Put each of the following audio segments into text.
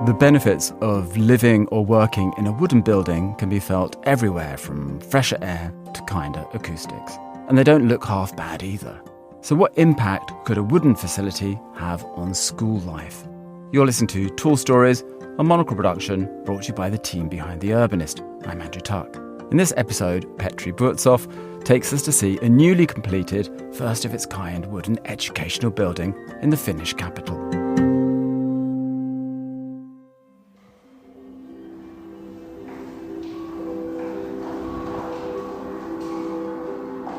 The benefits of living or working in a wooden building can be felt everywhere, from fresher air to kinder acoustics. And they don't look half bad either. So what impact could a wooden facility have on school life? You're listening to Tall Stories, a Monocle production brought to you by the team behind The Urbanist. I'm Andrew Tuck. In this episode, Petri Burtsoff takes us to see a newly completed, first-of-its-kind wooden educational building in the Finnish capital.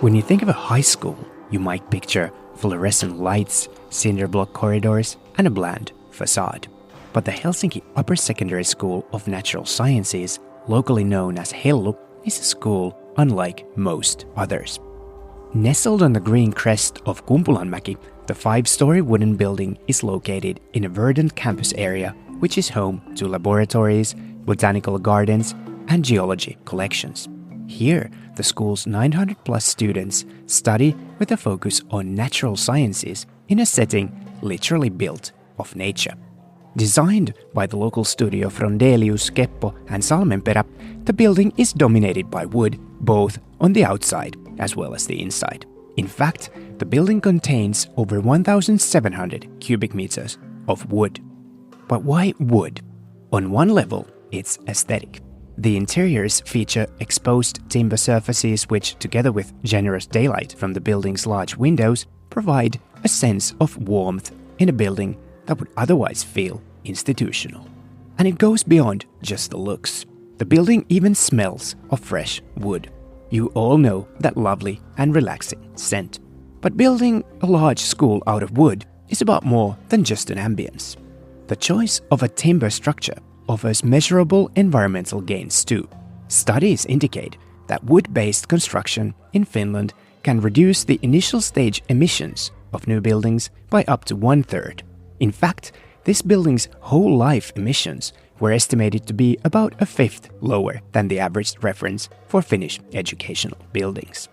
When you think of a high school, you might picture fluorescent lights, cinder block corridors, and a bland facade. But the Helsinki Upper Secondary School of Natural Sciences, locally known as Hellu, is a school unlike most others. Nestled on the green crest of Kumpulanmäki, the 5-story wooden building is located in a verdant campus area which is home to laboratories, botanical gardens, and geology collections. Here, the school's 900+ students study with a focus on natural sciences in a setting literally built of nature. Designed by the local studio Frondelius, Keppo and Salmenperä, the building is dominated by wood, both on the outside as well as the inside. In fact, the building contains over 1,700 cubic meters of wood. But why wood? On one level, it's aesthetic. The interiors feature exposed timber surfaces which, together with generous daylight from the building's large windows, provide a sense of warmth in a building that would otherwise feel institutional. And it goes beyond just the looks. The building even smells of fresh wood. You all know that lovely and relaxing scent. But building a large school out of wood is about more than just an ambience. The choice of a timber structure offers measurable environmental gains too. Studies indicate that wood-based construction in Finland can reduce the initial stage emissions of new buildings by up to 1/3. In fact, this building's whole life emissions were estimated to be about 1/5 lower than the average reference for Finnish educational buildings.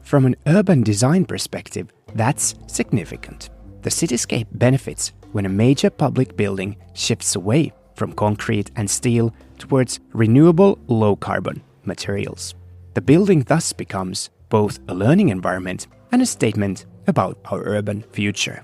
From an urban design perspective, that's significant. The cityscape benefits when a major public building shifts away from concrete and steel towards renewable low-carbon materials. The building thus becomes both a learning environment and a statement about our urban future.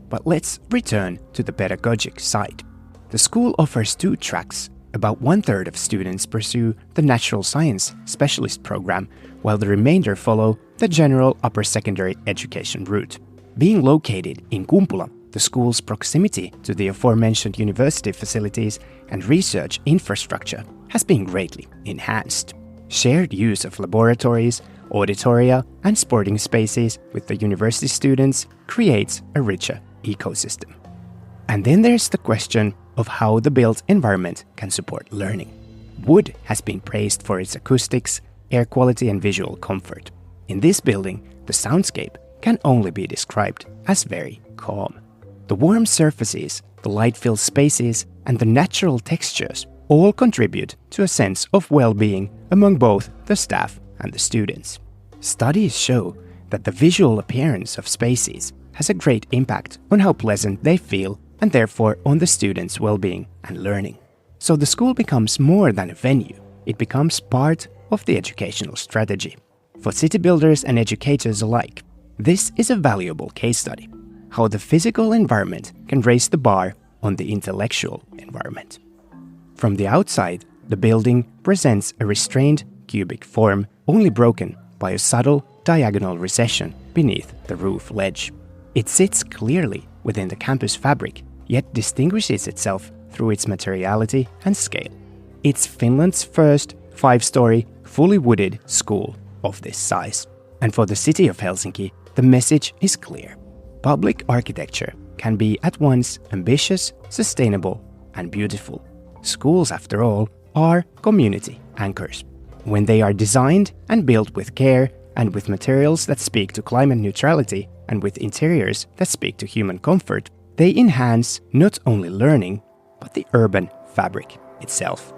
But let's return to the pedagogic side. The school offers 2 tracks. About 1/3 of students pursue the Natural Science Specialist program, while the remainder follow the general upper secondary education route. Being located in Kumpula, the school's proximity to the aforementioned university facilities and research infrastructure has been greatly enhanced. Shared use of laboratories, auditoria, and sporting spaces with the university students creates a richer ecosystem. And then there's the question of how the built environment can support learning. Wood has been praised for its acoustics, air quality, and visual comfort. In this building, the soundscape can only be described as very calm. The warm surfaces, the light-filled spaces, and the natural textures all contribute to a sense of well-being among both the staff and the students. Studies show that the visual appearance of spaces has a great impact on how pleasant they feel and therefore on the students' well-being and learning. So the school becomes more than a venue. It becomes part of the educational strategy. For city builders and educators alike, this is a valuable case study. How the physical environment can raise the bar on the intellectual environment. From the outside, the building presents a restrained cubic form, only broken by a subtle diagonal recession beneath the roof ledge. It sits clearly within the campus fabric, yet distinguishes itself through its materiality and scale. It's Finland's first 5-story, fully wooded school of this size. And for the city of Helsinki, the message is clear. Public architecture can be at once ambitious, sustainable, and beautiful. Schools, after all, are community anchors. When they are designed and built with care and with materials that speak to climate neutrality and with interiors that speak to human comfort, they enhance not only learning, but the urban fabric itself.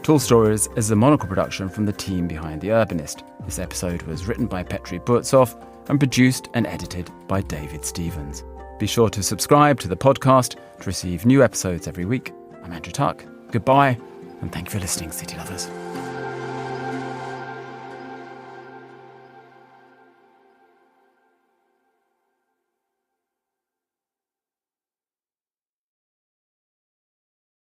Tall Stories is a Monocle production from the team behind The Urbanist. This episode was written by Petri Burtsoff and produced and edited by David Stevens. Be sure to subscribe to the podcast to receive new episodes every week. I'm Andrew Tuck. Goodbye, and thank you for listening, City Lovers.